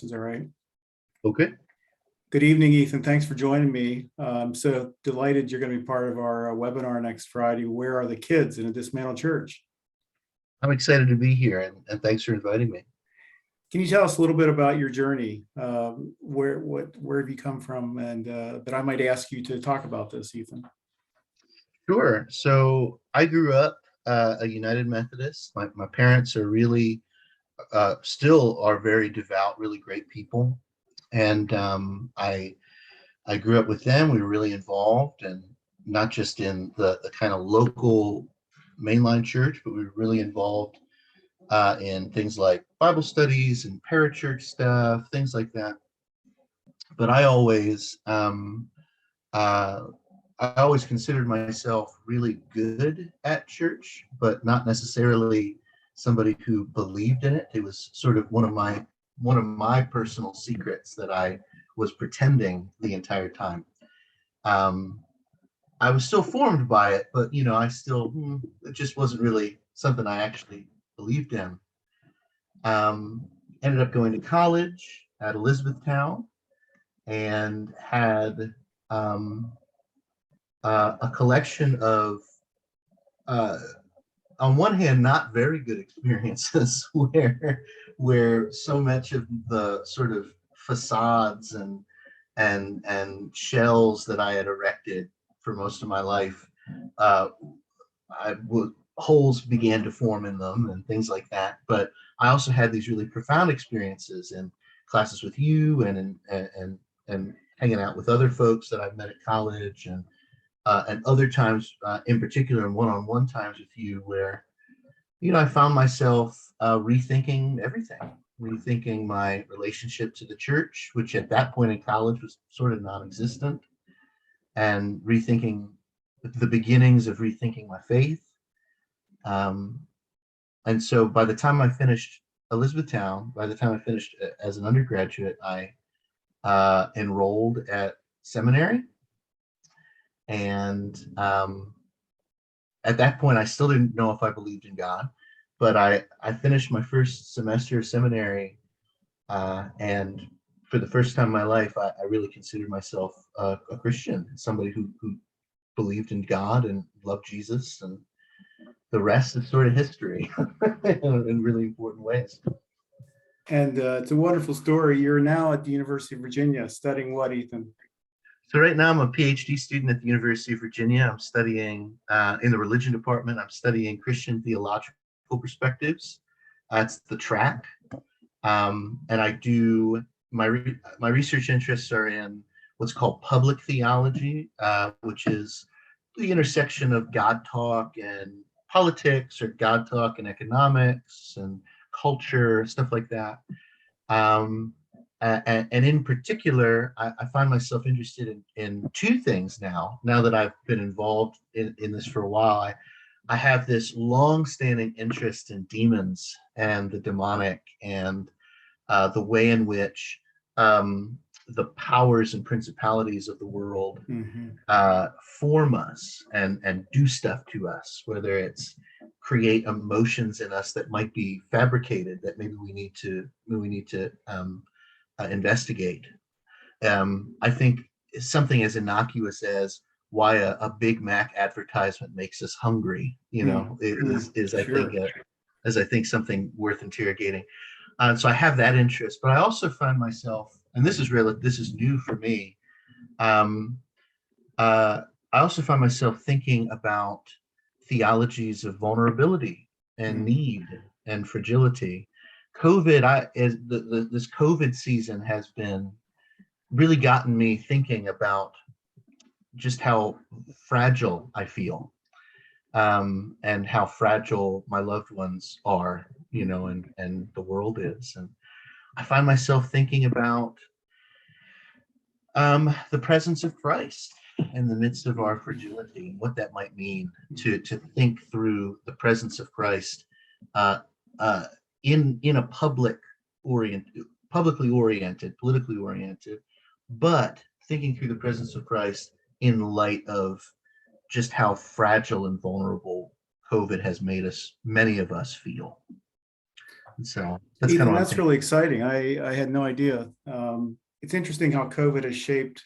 Is that right? Okay. Good evening, Ethan. Thanks for joining me. I'm so delighted you're going to be part of our webinar next Friday. Where are the kids in a dismantled church? I'm excited to be here, and thanks for inviting me. Can you tell us a little bit about your journey? Where have you come from? And that I might ask you to talk about this, Ethan. Sure. So I grew up a United Methodist. My parents are really still are very devout, really great people, and I grew up with them. We were really involved, and not just in the kind of local mainline church, but we were really involved in things like Bible studies and parachurch stuff, things like that. But uh, I always considered myself really good at church, but not necessarily somebody who believed in it. It was sort of one of my personal secrets that I was pretending the entire time. Um, I was still formed by it, but it just wasn't really something I actually believed in. Um, Ended up going to college at Elizabethtown and had um, a collection of, uh, on one hand, not very good experiences where so much of the sort of facades and shells that I had erected for most of my life, uh, holes began to form in them and things like that. But I also had these really profound experiences in classes with you and hanging out with other folks that I've met at college and other times, in particular, in one-on-one times with you, where I found myself rethinking everything, rethinking my relationship to the church, which at that point in college was sort of non-existent, and rethinking the beginnings of rethinking my faith. Um, and so by the time I finished Elizabethtown, by the time I finished as an undergraduate, I enrolled at seminary. And at that point, I still didn't know if I believed in God, but I finished my first semester of seminary, and for the first time in my life, I really considered myself a Christian, somebody who believed in God and loved Jesus, and the rest is sort of history in really important ways. And it's a wonderful story. You're now at the University of Virginia studying what, Ethan? So right now I'm a PhD student at the University of Virginia. I'm studying in the religion department. I'm studying Christian theological perspectives. It's the track. And I do my research interests are in what's called public theology, which is the intersection of God talk and politics, or God talk and economics and culture, stuff like that. Um, and in particular, I find myself interested in two things now that I've been involved in this for a while. I have this long-standing interest in demons and the demonic, and the way in which the powers and principalities of the world form us and do stuff to us, whether it's create emotions in us that might be fabricated, that maybe we need to investigate. I think something as innocuous as why a Big Mac advertisement makes us hungry, is I Sure. think something worth interrogating. So I have that interest, but I also find myself, and this is new for me. I also find myself thinking about theologies of vulnerability and need and fragility. This COVID season has been really gotten me thinking about just how fragile I feel, and how fragile my loved ones are, and the world is. And I find myself thinking about the presence of Christ in the midst of our fragility, what that might mean to think through the presence of Christ uh, uh, in a publicly oriented, politically oriented, but thinking through the presence of Christ in light of just how fragile and vulnerable COVID has made many of us feel. And so that's kind Ethan, of what I'm that's thinking. really exciting. I had no idea. It's interesting how COVID has shaped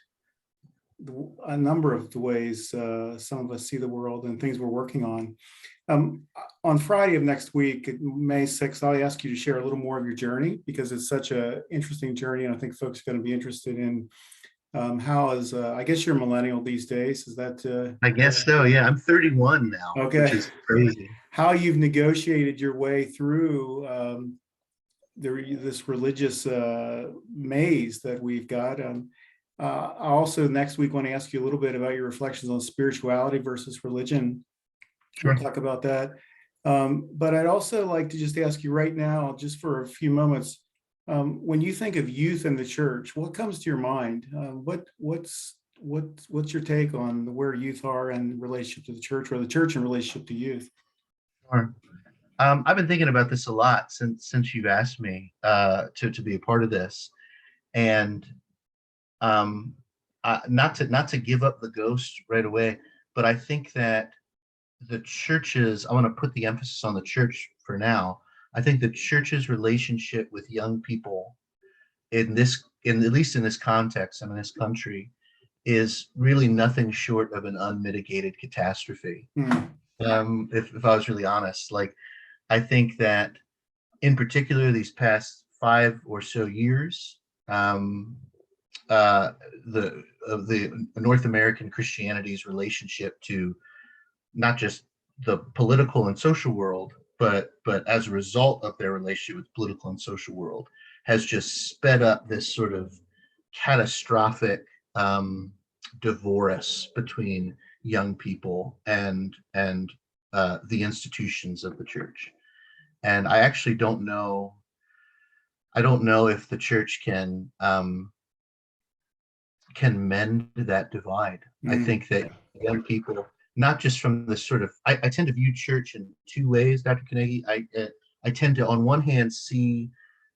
a number of the ways some of us see the world and things we're working on. On Friday of next week, May 6th, I'll ask you to share a little more of your journey because it's such an interesting journey. And I think folks are going to be interested in how is, I guess you're a millennial these days. Is that I guess so. Yeah, I'm 31 now, which okay? is crazy. How you've negotiated your way through this religious maze that we've got. I also next week want to ask you a little bit about your reflections on spirituality versus religion. We'll Sure. talk about that. But I'd also like to just ask you right now, just for a few moments, when you think of youth in the church, what comes to your mind? What's your take on where youth are in relationship to the church, or the church in relationship to youth? Sure. I've been thinking about this a lot since you've asked me to be a part of this, and um, not to give up the ghost right away, but I think that the churches, I want to put the emphasis on the church for now. I think the church's relationship with young people at least in this context and in this country, is really nothing short of an unmitigated catastrophe. Hmm. If I was really honest, like I think that in particular these past 5 or so years, the North American Christianity's relationship to not just the political and social world, but as a result of their relationship with the political and social world, has just sped up this sort of catastrophic divorce between young people and the institutions of the church. And I actually don't know. I don't know if the church can mend that divide. I Hmm. think that young people, not just from the sort of, I tend to view church in two ways, Dr. Carnegie. I tend to, on one hand, see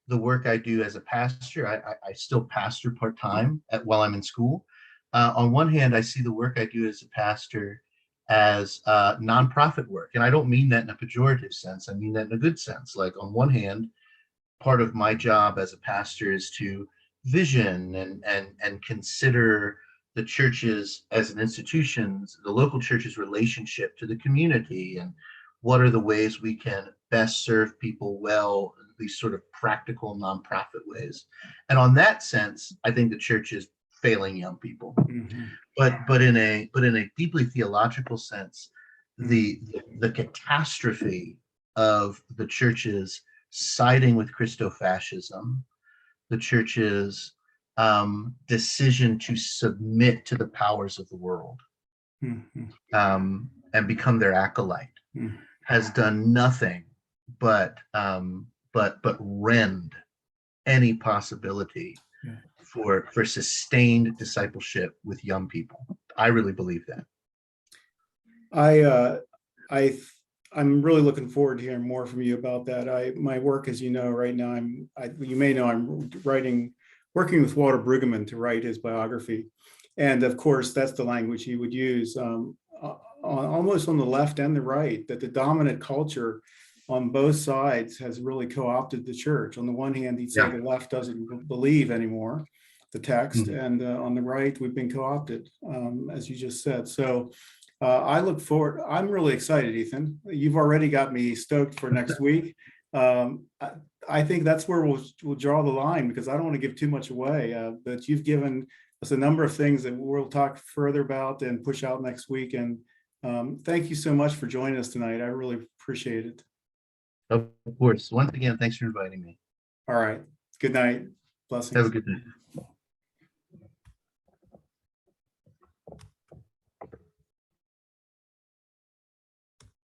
the work I do as a pastor. I still pastor part-time while I'm in school. On one hand, I see the work I do as a pastor as nonprofit work. And I don't mean that in a pejorative sense. I mean that in a good sense. Like on one hand, part of my job as a pastor is to vision and consider the churches as an institution, the local church's relationship to the community, and what are the ways we can best serve people well, these sort of practical nonprofit ways. And on that sense, I think the church is failing young people. Hmm. But in a deeply theological sense, Hmm. the catastrophe of the church's siding with Christofascism, the church's decision to submit to the powers of the world, Hmm. and become their acolyte, Hmm. has done nothing but rend any possibility Yeah. for sustained discipleship with young people. I really believe that. I I I'm really looking forward to hearing more from you about that. My work, as you know, right now you may know I'm working with Walter Brueggemann to write his biography, and of course that's the language he would use, almost on the left and the right. That the dominant culture on both sides has really co-opted the church. On the one hand, he'd say Yeah. the left doesn't believe anymore the text, Mhm. and on the right we've been co-opted, as you just said. So. I look forward. I'm really excited, Ethan. You've already got me stoked for next week. I think that's where we'll draw the line because I don't want to give too much away. But you've given us a number of things that we'll talk further about and push out next week. And thank you so much for joining us tonight. I really appreciate it. Of course. Once again, thanks for inviting me. All right. Good night. Have a Blessings. good night.